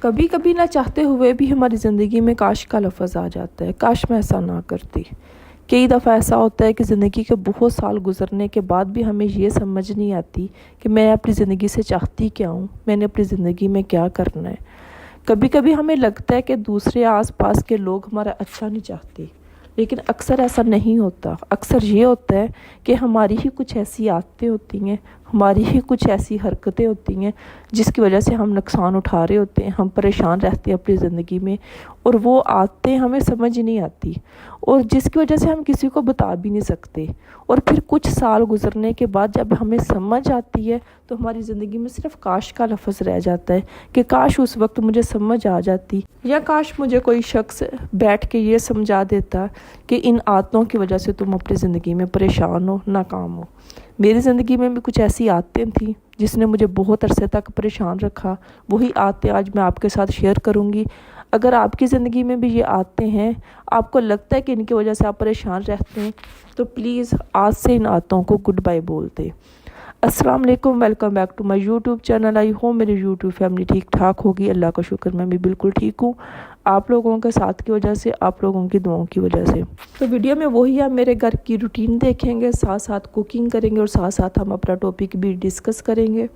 کبھی کبھی نہ چاہتے ہوئے بھی ہماری زندگی میں کاش کا لفظ آ جاتا ہے، کاش میں ایسا نہ کرتی۔ کئی دفعہ ایسا ہوتا ہے کہ زندگی کے بہت سال گزرنے کے بعد بھی ہمیں یہ سمجھ نہیں آتی کہ میں اپنی زندگی سے چاہتی کیا ہوں، میں نے اپنی زندگی میں کیا کرنا ہے۔ کبھی کبھی ہمیں لگتا ہے کہ دوسرے آس پاس کے لوگ ہمارا اچھا نہیں چاہتے، لیکن اکثر ایسا نہیں ہوتا۔ اکثر یہ ہوتا ہے کہ ہماری ہی کچھ ایسی عادتیں ہوتی ہیں، ہماری ہی کچھ ایسی حرکتیں ہوتی ہیں جس کی وجہ سے ہم نقصان اٹھا رہے ہوتے ہیں، ہم پریشان رہتے ہیں اپنی زندگی میں، اور وہ عادتیں ہمیں سمجھ نہیں آتی، اور جس کی وجہ سے ہم کسی کو بتا بھی نہیں سکتے۔ اور پھر کچھ سال گزرنے کے بعد جب ہمیں سمجھ آتی ہے تو ہماری زندگی میں صرف کاش کا لفظ رہ جاتا ہے کہ کاش اس وقت مجھے سمجھ آ جاتی، یا کاش مجھے کوئی شخص بیٹھ کے یہ سمجھا دیتا کہ ان عادتوں کی وجہ سے تم اپنی زندگی میں پریشان ہو، ناکام ہو۔ میری زندگی میں بھی کچھ ایسی عادتیں تھیں جس نے مجھے بہت عرصے تک پریشان رکھا، وہی عادتیں آج میں آپ کے ساتھ شیئر کروں گی۔ اگر آپ کی زندگی میں بھی یہ عادتیں ہیں، آپ کو لگتا ہے کہ ان کی وجہ سے آپ پریشان رہتے ہیں، تو پلیز آج سے ان عادتوں کو گڈ بائی بولتے۔ السلام علیکم، welcome back to my YouTube channel. I hope میری یوٹیوب فیملی ٹھیک ٹھاک ہوگی، اللہ کا شکر میں بھی بالکل ٹھیک ہوں، آپ لوگوں کے ساتھ کی وجہ سے، آپ لوگوں کی دعاؤں کی وجہ سے۔ تو ویڈیو میں وہی ہے، میرے گھر کی روٹین دیکھیں گے، ساتھ ساتھ کوکنگ کریں گے، اور ساتھ ساتھ ہم اپنا ٹاپک بھی ڈسکس کریں گے۔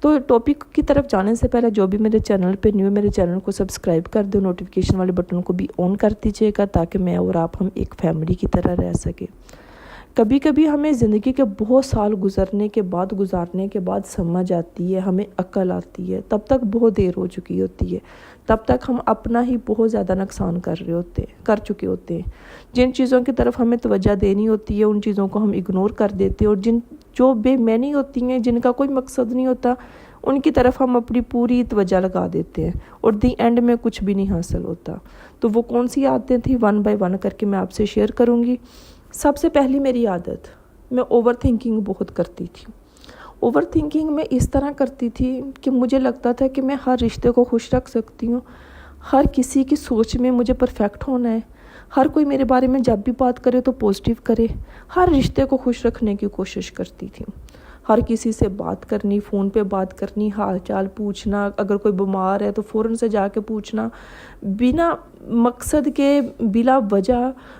تو ٹاپک کی طرف جانے سے پہلے جو بھی میرے چینل پہ نیو، میرے چینل کو سبسکرائب کر دو، نوٹیفیکیشن والے بٹن کو بھی آن کر دیجیے گا تاکہ میں اور آپ ہم ایک فیملی کی طرح رہ سکیں۔ کبھی کبھی ہمیں زندگی کے بہت سال گزارنے کے بعد سمجھ آتی ہے، ہمیں عقل آتی ہے، تب تک بہت دیر ہو چکی ہوتی ہے، تب تک ہم اپنا ہی بہت زیادہ نقصان کر چکے ہوتے ہیں۔ جن چیزوں کی طرف ہمیں توجہ دینی ہوتی ہے ان چیزوں کو ہم اگنور کر دیتے ہیں، اور جو بے معنی ہوتی ہیں، جن کا کوئی مقصد نہیں ہوتا، ان کی طرف ہم اپنی پوری توجہ لگا دیتے ہیں، اور دی اینڈ میں کچھ بھی نہیں حاصل ہوتا۔ تو وہ کون سی عادتیں تھیں، ون بائی ون کر کے میں آپ سے شیئر کروں گی۔ سب سے پہلی میری عادت، میں اوور تھنکنگ بہت کرتی تھی۔ اوور تھنکنگ میں اس طرح کرتی تھی کہ مجھے لگتا تھا کہ میں ہر رشتے کو خوش رکھ سکتی ہوں، ہر کسی کی سوچ میں مجھے پرفیکٹ ہونا ہے، ہر کوئی میرے بارے میں جب بھی بات کرے تو پازیٹیو کرے، ہر رشتے کو خوش رکھنے کی کوشش کرتی تھی۔ ہر کسی سے بات کرنی، فون پہ بات کرنی، حال چال پوچھنا، اگر کوئی بیمار ہے تو فوراً سے جا کے پوچھنا، بنا مقصد کے بلا وجہ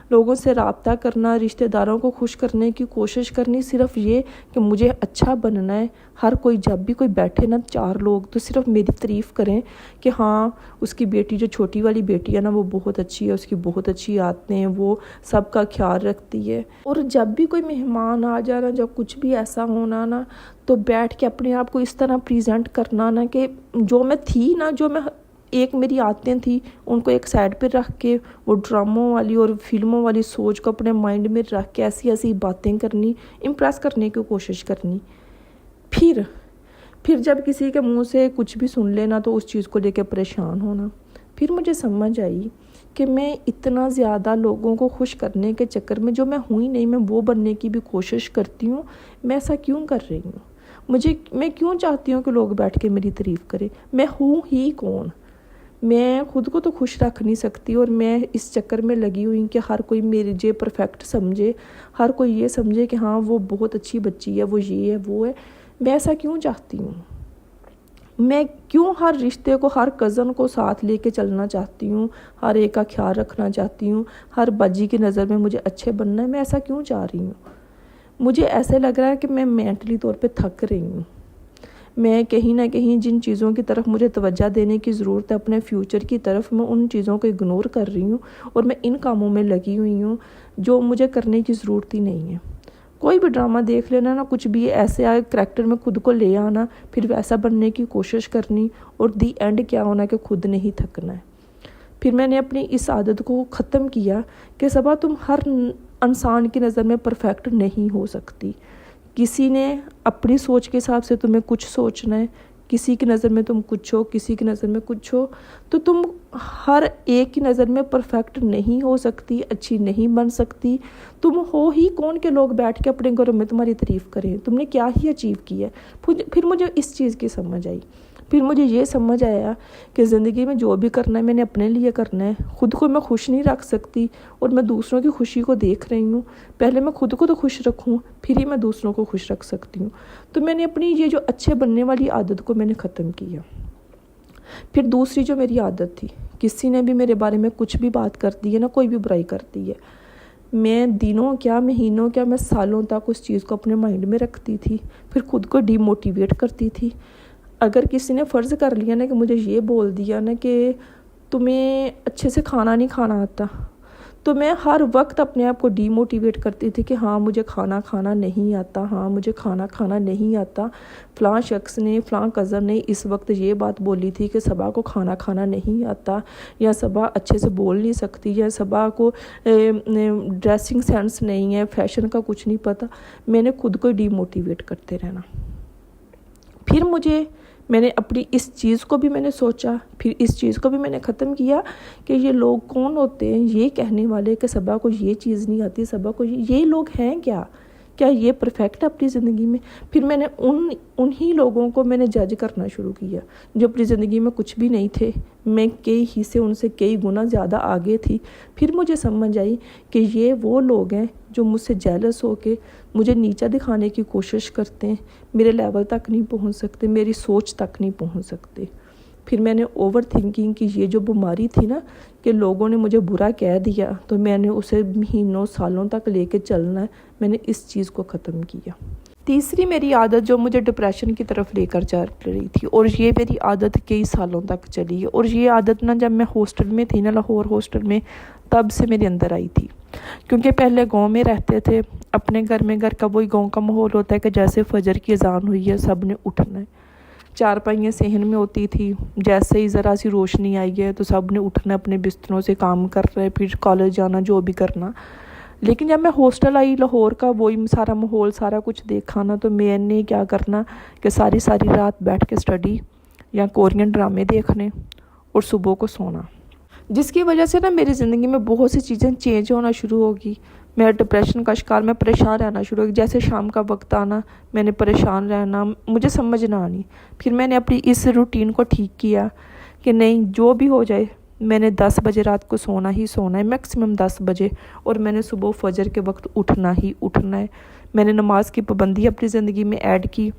لوگوں سے رابطہ کرنا، رشتہ داروں کو خوش کرنے کی کوشش کرنی، صرف یہ کہ مجھے اچھا بننا ہے۔ ہر کوئی جب بھی کوئی بیٹھے نا، چار لوگ تو صرف میری تعریف کریں کہ ہاں اس کی بیٹی، جو چھوٹی والی بیٹی ہے نا، وہ بہت اچھی ہے، اس کی بہت اچھی عادتیں ہیں، وہ سب کا خیال رکھتی ہے۔ اور جب بھی کوئی مہمان آ جانا، جب کچھ بھی ایسا ہونا نا، تو بیٹھ کے اپنے آپ کو اس طرح پریزنٹ کرنا نا کہ جو میں تھی نا، جو میں ایک میری عادتیں تھیں، ان کو ایک سائڈ پہ رکھ کے وہ ڈراموں والی اور فلموں والی سوچ کو اپنے مائنڈ میں رکھ کے ایسی باتیں کرنی، امپریس کرنے کی کوشش کرنی۔ پھر جب کسی کے منہ سے کچھ بھی سن لینا تو اس چیز کو لے کے پریشان ہونا۔ پھر مجھے سمجھ آئی کہ میں اتنا زیادہ لوگوں کو خوش کرنے کے چکر میں، جو میں ہوں ہی نہیں، میں وہ بننے کی بھی کوشش کرتی ہوں۔ میں ایسا کیوں کر رہی ہوں؟ میں کیوں چاہتی ہوں کہ لوگ بیٹھ کے میری تعریف کریں؟ میں ہوں ہی کون؟ میں خود کو تو خوش رکھ نہیں سکتی، اور میں اس چکر میں لگی ہوئی کہ ہر کوئی میرے جے پرفیکٹ سمجھے، ہر کوئی یہ سمجھے کہ ہاں وہ بہت اچھی بچی ہے، وہ یہ ہے، وہ ہے۔ میں ایسا کیوں چاہتی ہوں؟ میں کیوں ہر رشتے کو، ہر کزن کو ساتھ لے کے چلنا چاہتی ہوں، ہر ایک کا خیال رکھنا چاہتی ہوں، ہر باجی کی نظر میں مجھے اچھے بننا ہے؟ میں ایسا کیوں چاہ رہی ہوں؟ مجھے ایسے لگ رہا ہے کہ میں مینٹلی طور پہ تھک رہی ہوں۔ میں کہیں نہ کہیں جن چیزوں کی طرف مجھے توجہ دینے کی ضرورت ہے اپنے فیوچر کی طرف، میں ان چیزوں کو اگنور کر رہی ہوں، اور میں ان کاموں میں لگی ہوئی ہوں جو مجھے کرنے کی ضرورت ہی نہیں ہے۔ کوئی بھی ڈرامہ دیکھ لینا نا، کچھ بھی ایسے آئے کریکٹر میں خود کو لے آنا، پھر ویسا بننے کی کوشش کرنی، اور دی اینڈ کیا ہونا کہ خود نہیں تھکنا ہے۔ پھر میں نے اپنی اس عادت کو ختم کیا کہ صبا، تم ہر انسان کی نظر میں پرفیکٹ نہیں ہو سکتی۔ کسی نے اپنی سوچ کے حساب سے تمہیں کچھ سوچنا ہے، کسی کی نظر میں تم کچھ ہو، کسی کی نظر میں کچھ ہو، تو تم ہر ایک کی نظر میں پرفیکٹ نہیں ہو سکتی، اچھی نہیں بن سکتی۔ تم ہو ہی کون کہ لوگ بیٹھ کے اپنے گھروں میں تمہاری تعریف کریں؟ تم نے کیا ہی اچیو کیا ہے؟ پھر مجھے اس چیز کی سمجھ آئی، پھر مجھے یہ سمجھ آیا کہ زندگی میں جو بھی کرنا ہے میں نے اپنے لیے کرنا ہے۔ خود کو میں خوش نہیں رکھ سکتی، اور میں دوسروں کی خوشی کو دیکھ رہی ہوں۔ پہلے میں خود کو تو خوش رکھوں، پھر ہی میں دوسروں کو خوش رکھ سکتی ہوں۔ تو میں نے اپنی یہ جو اچھے بننے والی عادت کو میں نے ختم کیا۔ پھر دوسری جو میری عادت تھی، کسی نے بھی میرے بارے میں کچھ بھی بات کر دی ہے نا، کوئی بھی برائی کر دی ہے، میں دنوں کیا مہینوں کیا میں سالوں تک اس چیز کو اپنے مائنڈ میں رکھتی تھی، پھر خود کو ڈی موٹیویٹ کرتی تھی۔ اگر کسی نے فرض کر لیا نا کہ مجھے یہ بول دیا نا کہ تمہیں اچھے سے کھانا نہیں کھانا آتا، تو میں ہر وقت اپنے آپ کو ڈی موٹیویٹ کرتی تھی کہ ہاں مجھے کھانا کھانا نہیں آتا، ہاں مجھے کھانا کھانا نہیں آتا۔ فلاں شخص نے، فلاں کزن نے اس وقت یہ بات بولی تھی کہ صبا کو کھانا کھانا نہیں آتا، یا صبا اچھے سے بول نہیں سکتی، یا صبا کو ڈریسنگ سینس نہیں ہے، فیشن کا کچھ نہیں پتہ۔ میں نے خود کو ڈی موٹیویٹ کرتے رہنا۔ پھر میں نے اپنی اس چیز کو بھی میں نے سوچا، پھر اس چیز کو بھی میں نے ختم کیا کہ یہ لوگ کون ہوتے ہیں یہ کہنے والے کہ صبا کو یہ چیز نہیں آتی، صبا کو یہ لوگ ہیں کیا یہ پرفیکٹ ہے اپنی زندگی میں؟ پھر میں نے انہی لوگوں کو میں نے جج کرنا شروع کیا جو اپنی زندگی میں کچھ بھی نہیں تھے، میں کئی حصے ان سے کئی گنا زیادہ آگے تھی۔ پھر مجھے سمجھ آئی کہ یہ وہ لوگ ہیں جو مجھ سے جیلس ہو کے مجھے نیچا دکھانے کی کوشش کرتے ہیں، میرے لیول تک نہیں پہنچ سکتے، میری سوچ تک نہیں پہنچ سکتے۔ پھر میں نے اوور تھنکنگ کی یہ جو بیماری تھی نا کہ لوگوں نے مجھے برا کہہ دیا تو میں نے اسے مہینوں سالوں تک لے کے چلنا ہے، میں نے اس چیز کو ختم کیا۔ تیسری میری عادت جو مجھے ڈپریشن کی طرف لے کر جا رہی تھی، اور یہ میری عادت کئی سالوں تک چلی، اور یہ عادت نا جب میں ہاسٹل میں تھی نا، لاہور ہاسٹل میں، تب سے میرے اندر آئی تھی۔ کیونکہ پہلے گاؤں میں رہتے تھے، اپنے گھر میں، گھر کا وہی گاؤں کا ماحول ہوتا ہے کہ جیسے فجر کی اذان ہوئی ہے سب نے اٹھنا ہے، چارپائیاں صحن میں ہوتی تھی، جیسے ہی ذرا سی روشنی آئی ہے تو سب نے اٹھنا، اپنے بستروں سے کام کر رہے، پھر کالج جانا، جو بھی کرنا۔ لیکن جب میں ہاسٹل آئی لاہور کا، وہی سارا ماحول سارا کچھ دیکھا نا، تو میں نے کیا کرنا کہ ساری رات بیٹھ کے اسٹڈی یا کورین ڈرامے دیکھنے اور صبح کو سونا، جس کی وجہ سے نا میری زندگی میں بہت سی چیزیں چینج ہونا شروع ہوگی۔ میں ڈپریشن کا شکار، میں پریشان رہنا شروع ہوگی، جیسے شام کا وقت آنا میں نے پریشان رہنا، مجھے سمجھ نہ آنی۔ پھر میں نے اپنی اس روٹین کو ٹھیک کیا کہ نہیں، جو بھی ہو جائے میں نے 10 بجے رات کو سونا ہی سونا ہے، میکسیمم 10 بجے، اور میں نے صبح فجر کے وقت اٹھنا ہی اٹھنا ہے۔ میں نے نماز کی پابندی اپنی زندگی میں ایڈ کی،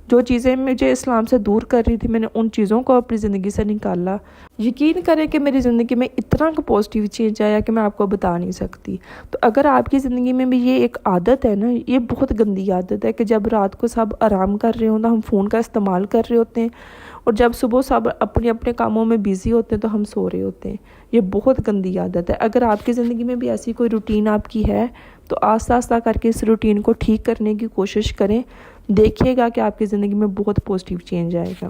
جو چیزیں مجھے اسلام سے دور کر رہی تھی میں نے ان چیزوں کو اپنی زندگی سے نکالا۔ یقین کریں کہ میری زندگی میں اتنا پازیٹیو چینج آیا کہ میں آپ کو بتا نہیں سکتی۔ تو اگر آپ کی زندگی میں بھی یہ ایک عادت ہے نا، یہ بہت گندی عادت ہے کہ جب رات کو سب آرام کر رہے ہوتے ہیں ہم فون کا استعمال کر رہے ہوتے ہیں، اور جب صبح سب اپنے اپنے کاموں میں بیزی ہوتے ہیں تو ہم سو رہے ہوتے ہیں۔ یہ بہت گندی عادت ہے۔ اگر آپ کی زندگی میں بھی ایسی کوئی روٹین آپ کی ہے تو آہستہ کر کے اس روٹین کو ٹھیک کرنے کی کوشش کریں، دیکھیے گا کہ آپ کی زندگی میں بہت پازیٹیو چینج آئے گا۔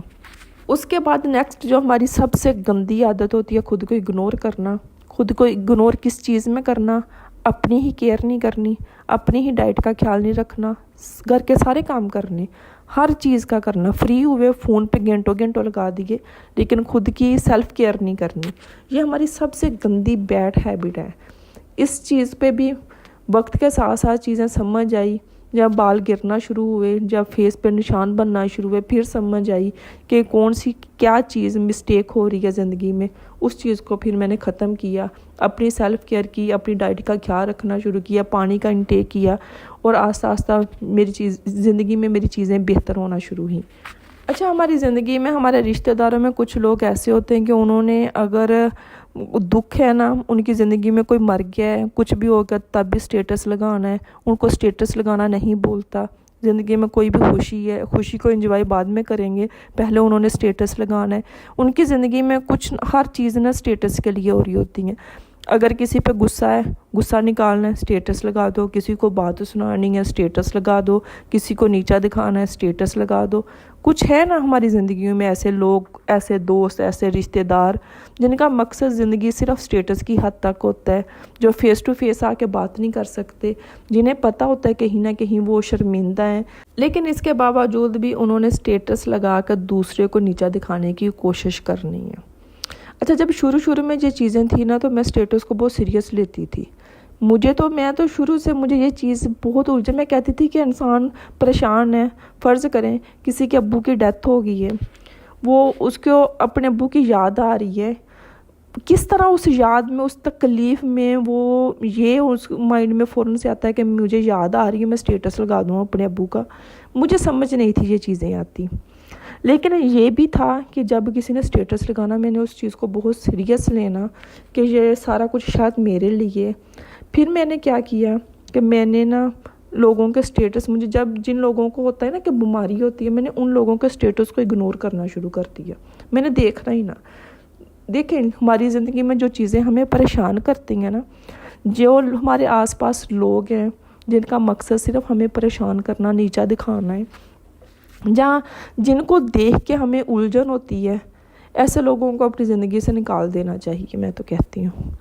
اس کے بعد نیکسٹ جو ہماری سب سے گندی عادت ہوتی ہے، خود کو اگنور کرنا۔ خود کو اگنور کس چیز میں کرنا؟ اپنی ہی کیئر نہیں کرنی، اپنی ہی ڈائٹ کا خیال نہیں رکھنا، گھر کے سارے کام کرنے، ہر چیز کا کرنا، فری ہوئے فون پہ گھنٹوں لگا دیے، لیکن خود کی سیلف کیئر نہیں کرنی۔ یہ ہماری سب سے گندی بیڈ ہیبٹ ہے۔ اس چیز پہ بھی وقت کے ساتھ چیزیں سمجھ آئی، جب بال گرنا شروع ہوئے، جب فیس پہ نشان بننا شروع ہوئے، پھر سمجھ آئی کہ کون سی کیا چیز مسٹیک ہو رہی ہے زندگی میں۔ اس چیز کو پھر میں نے ختم کیا، اپنی سیلف کیئر کی، اپنی ڈائٹ کا خیال رکھنا شروع کیا، پانی کا انٹیک کیا، اور آہستہ زندگی میں میری چیزیں بہتر ہونا شروع ہوئیں۔ اچھا، ہماری زندگی میں ہمارے رشتہ داروں میں کچھ لوگ ایسے ہوتے ہیں کہ انہوں نے اگر دکھ ہے نا، ان کی زندگی میں کوئی مر گیا ہے، کچھ بھی ہوگا تب بھی سٹیٹس لگانا ہے، ان کو سٹیٹس لگانا نہیں بولتا۔ زندگی میں کوئی بھی خوشی ہے، خوشی کو انجوائے بعد میں کریں گے، پہلے انہوں نے سٹیٹس لگانا ہے۔ ان کی زندگی میں کچھ ہر چیز نا سٹیٹس کے لیے ہو رہی ہوتی ہیں۔ اگر کسی پہ غصہ ہے، غصہ نکالنا ہے، سٹیٹس لگا دو، کسی کو بات سنانی ہے، سٹیٹس لگا دو، کسی کو نیچا دکھانا ہے، سٹیٹس لگا دو۔ کچھ ہے نا ہماری زندگیوں میں ایسے لوگ، ایسے دوست، ایسے رشتہ دار جن کا مقصد زندگی صرف سٹیٹس کی حد تک ہوتا ہے، جو فیس ٹو فیس آ کے بات نہیں کر سکتے، جنہیں پتہ ہوتا ہے کہیں نہ کہیں وہ شرمندہ ہیں، لیکن اس کے باوجود بھی انہوں نے سٹیٹس لگا کر دوسرے کو نیچا دکھانے کی کوشش کرنی ہے۔ اچھا، جب شروع میں یہ چیزیں تھیں نا تو میں سٹیٹس کو بہت سیریس لیتی تھی۔ میں تو شروع سے مجھے یہ چیز بہت الجھے، میں کہتی تھی کہ انسان پریشان ہے، فرض کریں کسی کے ابو کی ڈیتھ ہو گئی ہے، وہ اس کو اپنے ابو کی یاد آ رہی ہے، کس طرح اس یاد میں، اس تکلیف میں وہ یہ اس مائنڈ میں فوراً سے آتا ہے کہ مجھے یاد آ رہی ہے، میں سٹیٹس لگا دوں اپنے ابو کا۔ مجھے سمجھ نہیں تھی یہ چیزیں آتی، لیکن یہ بھی تھا کہ جب کسی نے اسٹیٹس لگانا میں نے اس چیز کو بہت سیریس لینا کہ یہ سارا کچھ شاید میرے لیے. پھر میں نے کیا کیا کہ میں نے نا لوگوں کے اسٹیٹس، مجھے جن لوگوں کو ہوتا ہے نا کہ بیماری ہوتی ہے، میں نے ان لوگوں کے اسٹیٹس کو اگنور کرنا شروع کر دیا. میں نے دیکھنا ہی نہ. دیکھیں ہماری زندگی میں جو چیزیں ہمیں پریشان کرتی ہیں نا، جو ہمارے آس پاس لوگ ہیں جن کا مقصد صرف ہمیں پریشان کرنا، نیچا دکھانا ہے، جن کو دیکھ کے ہمیں الجھن ہوتی ہے، ایسے لوگوں کو اپنی زندگی سے نکال دینا چاہیے. میں تو کہتی ہوں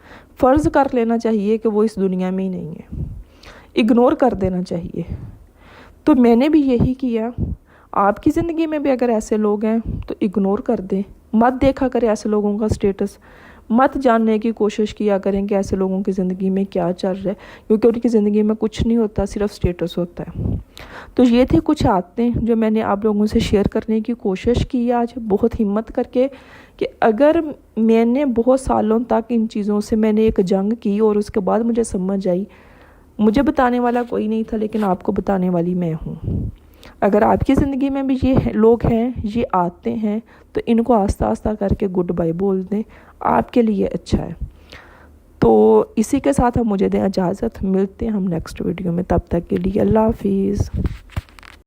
فرض کر لینا چاہیے کہ وہ اس دنیا میں ہی نہیں ہے، اگنور کر دینا چاہیے. تو میں نے بھی یہی کیا. آپ کی زندگی میں بھی اگر ایسے لوگ ہیں تو اگنور کر دیں، مت دیکھا کریں ایسے لوگوں کا اسٹیٹس، مت جاننے کی کوشش کیا کریں کہ ایسے لوگوں کی زندگی میں کیا چل رہا ہے، کیونکہ ان کی زندگی میں کچھ نہیں ہوتا، صرف اسٹیٹس ہوتا ہے. تو یہ تھی کچھ عادتیں جو میں نے آپ لوگوں سے شیئر کرنے کی کوشش کی آج بہت ہمت کر کے، کہ اگر میں نے بہت سالوں تک ان چیزوں سے میں نے ایک جنگ کی اور اس کے بعد مجھے سمجھ آئی. مجھے بتانے والا کوئی نہیں تھا، لیکن آپ کو بتانے والی میں ہوں. اگر آپ کی زندگی میں بھی یہ لوگ ہیں، یہ آتے ہیں، تو ان کو آہستہ آہستہ کر کے گڈ بائی بول دیں، آپ کے لیے اچھا ہے. تو اسی کے ساتھ ہم مجھے دیں اجازت، ملتے ہیں ہم نیکسٹ ویڈیو میں. تب تک کے لیے اللہ حافظ.